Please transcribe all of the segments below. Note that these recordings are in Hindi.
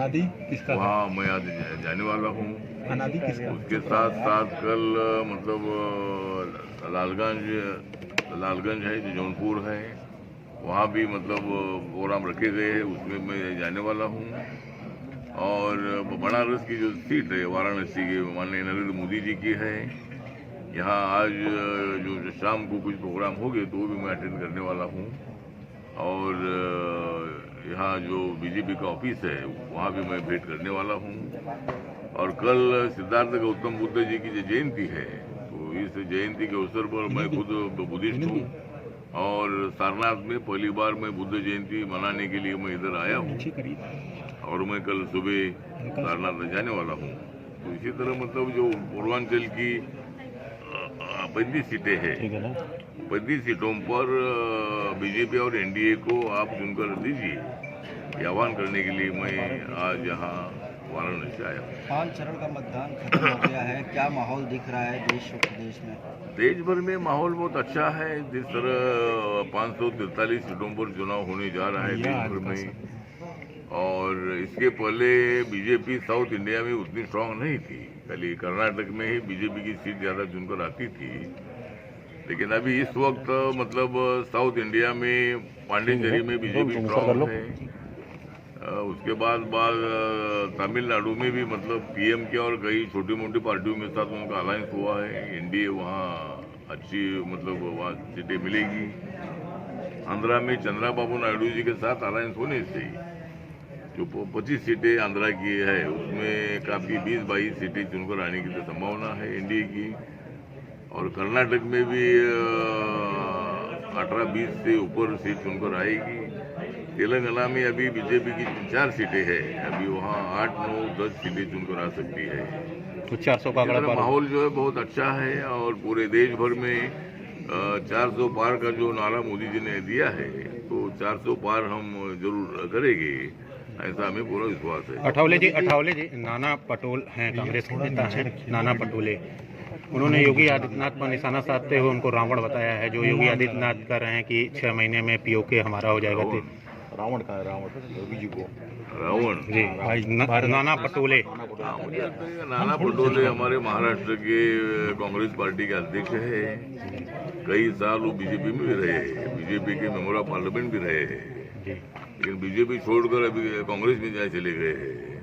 अनादि किसका? वहाँ मैं आज जाने वाला हूँ। अनादि किसका? उसके साथ साथ कल मतलब लालगंज है जो जौनपुर है, वहाँ भी मतलब प्रोग्राम रखे गए हैं, उसमें मैं जाने वाला हूँ। और बनारस की जो सीट है वाराणसी के माननीय नरेंद्र मोदी जी की है, यहाँ आज जो शाम को कुछ प्रोग्राम हो गए तो वो भी मैं अटेंड करने वाला हूँ। और यहाँ जो बीजेपी का ऑफिस है वहाँ भी मैं भेंट करने वाला हूँ। और कल सिद्धार्थ गौतम बुद्ध जी की जो जयंती है, तो इस जयंती के अवसर पर मैं खुद बुद्धिस्ट हूँ और सारनाथ में पहली बार मैं बुद्ध जयंती मनाने के लिए मैं इधर आया हूँ और मैं कल सुबह सारनाथ में जाने वाला हूँ। तो इसी तरह मतलब जो पूर्वांचल की 35 सीटें हैं, 35 सीटों पर बीजेपी और एनडीए को आप चुनकर दीजिए, ये आह्वान करने के लिए मैं आज यहाँ वाराणसी आया हूँ। 5 चरण का मतदान खत्म हो गया है, क्या माहौल दिख रहा है देश और प्रदेश में? देश भर में माहौल बहुत अच्छा है। जिस तरह 543 सीटों पर चुनाव होने जा रहा है देश भर में, और इसके पहले बीजेपी साउथ इंडिया में उतनी स्ट्रांग नहीं थी, खाली कर्नाटक में ही बीजेपी की सीट ज्यादा चुनकर आती थी। लेकिन अभी इस वक्त मतलब साउथ इंडिया में पांडिचेरी में बीजेपी स्ट्रांग है। उसके बाद तमिलनाडु में भी मतलब पीएम के और कई छोटी मोटी पार्टियों के साथ उनका अलायंस हुआ है, एनडीए वहाँ अच्छी मतलब वहाँ सीटें मिलेगी। आंध्रा में चंद्रबाबू नायडू जी के साथ अलायंस होने से जो 25 सीटें आंध्रा की है उसमें काफी 20-22 सीटें चुनकर आने की तो संभावना है एनडीए की। और कर्नाटक में भी 18-20 से ऊपर सीट चुनकर आएगी। तेलंगाना में अभी बीजेपी की 4 सीटें हैं, अभी वहाँ 8-9-10 सीटें चुनकर आ सकती है। तो 400 का माहौल जो है बहुत अच्छा है और पूरे देश भर में 400 पार का जो नारा मोदी जी ने दिया है, तो 400 पार हम जरूर करेंगे, ऐसा हमें पूरा विश्वास है। अठावले जी नाना पटोले हैं, कांग्रेस के नेता हैं नाना पटोले, उन्होंने योगी आदित्यनाथ पर निशाना साधते हुए उनको रावण बताया है। जो योगी आदित्यनाथ कर रहे हैं कि 6 महीने में पीओके हमारा हो जाएगा। रावण का योगी जी को रावण जी नाना पटोले, मुझे लगता है नाना पटोले हमारे महाराष्ट्र के कांग्रेस पार्टी के अध्यक्ष है। कई साल वो बीजेपी में भी रहे, बीजेपी के मेंबर ऑफ पार्लियामेंट भी रहे हैं, लेकिन बीजेपी छोड़कर अभी कांग्रेस में जाए चले गए हैं।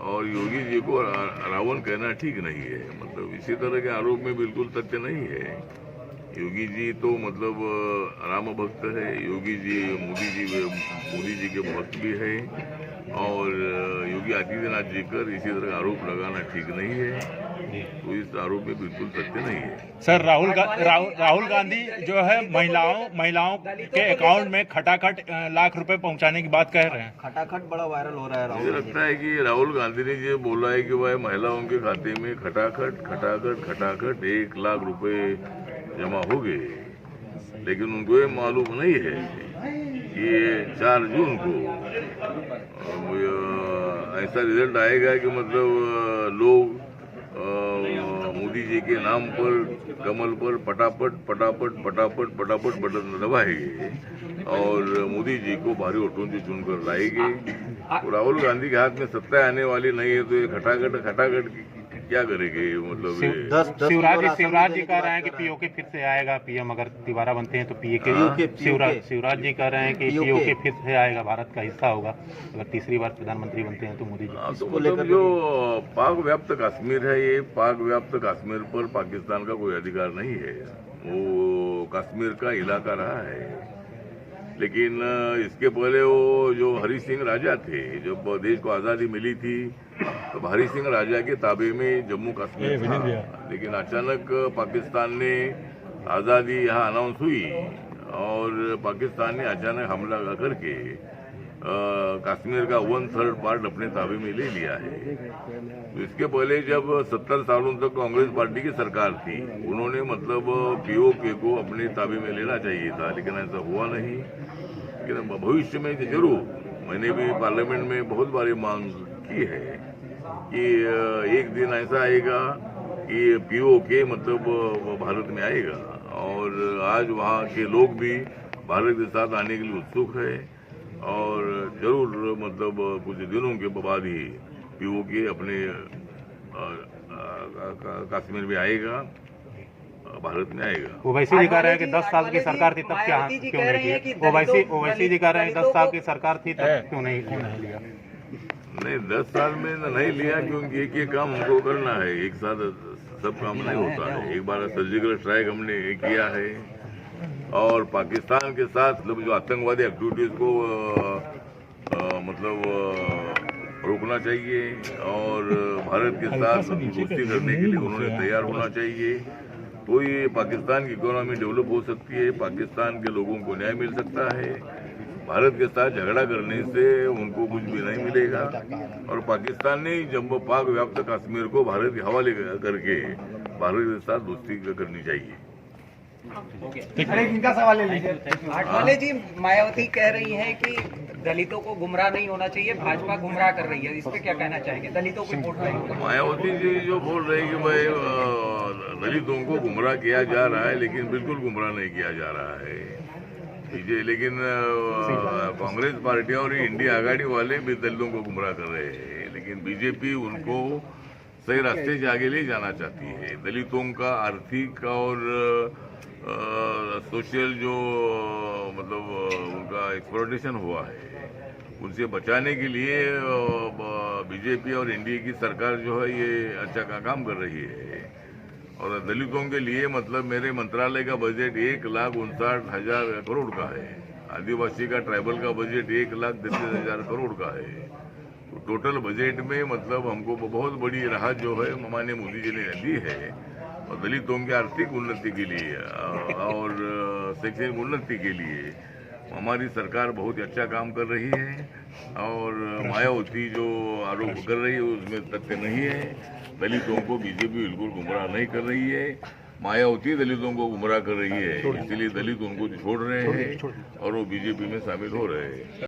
और योगी जी को रावण कहना ठीक नहीं है, मतलब इसी तरह के आरोप में बिल्कुल तथ्य नहीं है। योगी जी तो मतलब राम भक्त है, योगी जी मोदी जी के भक्त भी है, और योगी आदित्यनाथ जी पर इसी तरह आरोप लगाना ठीक नहीं है, तो इस आरोप में बिल्कुल तथ्य नहीं है। सर राहुल गांधी जो है महिलाओं के अकाउंट में खटाखट लाख रुपए पहुंचाने की बात कह रहे हैं। खटाखट बड़ा वायरल हो रहा है। मुझे लगता है कि राहुल गांधी ने ये बोला है कि वह महिलाओं के खाते में खटाखट 1 लाख रुपए जमा हो गए, लेकिन उनको ये मालूम नहीं है कि 4 जून को ऐसा रिजल्ट आएगा कि मतलब लोग मोदी जी के नाम पर कमल पर पटापट बटन दबाएंगे और मोदी जी को भारी वोटों से चुनकर लाएंगे। तो राहुल गांधी के हाथ में सत्ता आने वाली नहीं है, तो ये खटाखट क्या करेंगे? मतलब शिवराज जी कह रहे हैं कि पीओके फिर से आएगा, पीएम अगर तिवारा बनते हैं तो पीओके। शिवराज जी कह रहे हैं कि पीओके फिर से आएगा, भारत का हिस्सा होगा अगर तीसरी बार प्रधानमंत्री बनते हैं तो मोदी जी। तो मतलब जो पाक व्याप्त कश्मीर है, ये पाक व्याप्त कश्मीर पर पाकिस्तान का कोई अधिकार नहीं है, वो कश्मीर का इलाका रहा है। लेकिन इसके पहले वो जो हरि सिंह राजा थे, जब देश को आज़ादी मिली थी तो हरि सिंह राजा के ताबे में जम्मू कश्मीर था, लेकिन अचानक पाकिस्तान ने आज़ादी यहाँ अनाउंस हुई और पाकिस्तान ने अचानक हमला करके कश्मीर का 1/3 पार्ट अपने ताबे में ले लिया है। तो इसके पहले जब 70 सालों तक कांग्रेस पार्टी की सरकार थी, उन्होंने मतलब पीओके को अपने ताबे में लेना चाहिए था, लेकिन ऐसा हुआ नहीं। लेकिन भविष्य में जरूर, मैंने भी पार्लियामेंट में बहुत बारी मांग की है कि एक दिन ऐसा आएगा कि पीओके मतलब भारत में आएगा, और आज वहाँ के लोग भी भारत के साथ आने के लिए उत्सुक है। और जरूर मतलब कुछ दिनों के बाद ही पीओके अपने कश्मीर में आएगा, भारत में आएगा। ओवैसी जी कह रहे हैं कि 10 साल की सरकार थी तब क्या क्यों नहीं किया? ओवैसी जी कह रहे हैं 10 साल की सरकार थी तब क्यों नहीं लिया? नहीं, 10 साल में नहीं लिया क्योंकि एक काम हमको करना है, एक साथ सब काम नहीं होता है। एक बार सर्जिकल स्ट्राइक हमने किया है और पाकिस्तान के साथ मतलब जो आतंकवादी एक्टिविटीज को रोकना चाहिए और भारत के साथ दोस्ती करने के लिए उन्होंने तैयार होना चाहिए। तो ये पाकिस्तान की इकोनॉमी डेवलप हो सकती है, पाकिस्तान के लोगों को न्याय मिल सकता है। भारत के साथ झगड़ा करने से उनको कुछ भी नहीं मिलेगा और पाकिस्तान ने जम्मू पाक व्याप्त कश्मीर को भारत के हवाले करके भारत के साथ दोस्ती करनी चाहिए। इनका सवाल ले लीजिए। आठवले जी, मायावती कह रही हैं कि दलितों को गुमराह नहीं होना चाहिए, भाजपा गुमराह कर रही है, इस पे क्या कहना चाहेंगे? दलितों को वोट नहीं होगा। मायावती जी जो बोल रहे हैं कि भाई दलितों को गुमराह किया जा रहा है, लेकिन बिल्कुल गुमराह नहीं किया जा रहा है। लेकिन कांग्रेस पार्टी और इंडिया आघाड़ी वाले भी दलितों को गुमराह कर रहे हैं, लेकिन बीजेपी उनको सही रास्ते से आगे ले जाना चाहती है। दलितों का आर्थिक और सोशल जो मतलब उनका एक्सप्लॉयटेशन हुआ है, उनसे बचाने के लिए बीजेपी और एनडीए की सरकार जो है ये अच्छा काम कर रही है। और दलितों के लिए मतलब मेरे मंत्रालय का बजट 1,59,000 करोड़ का है। आदिवासी का ट्राइबल का बजट 1,33,000 करोड़ का है। तो टोटल बजट में मतलब हमको बहुत बड़ी राहत जो है माननीय मोदी जी ने दी है और दलितों की आर्थिक उन्नति के लिए और शैक्षणिक उन्नति के लिए हमारी सरकार बहुत अच्छा काम कर रही है। और मायावती जो आरोप कर रही है उसमें तथ्य नहीं है। दलितों को बीजेपी बिल्कुल गुमराह नहीं कर रही है, मायावती दलितों को गुमराह कर रही है, इसलिए दलित उनको छोड़ रहे हैं और वो बीजेपी में शामिल हो रहे हैं।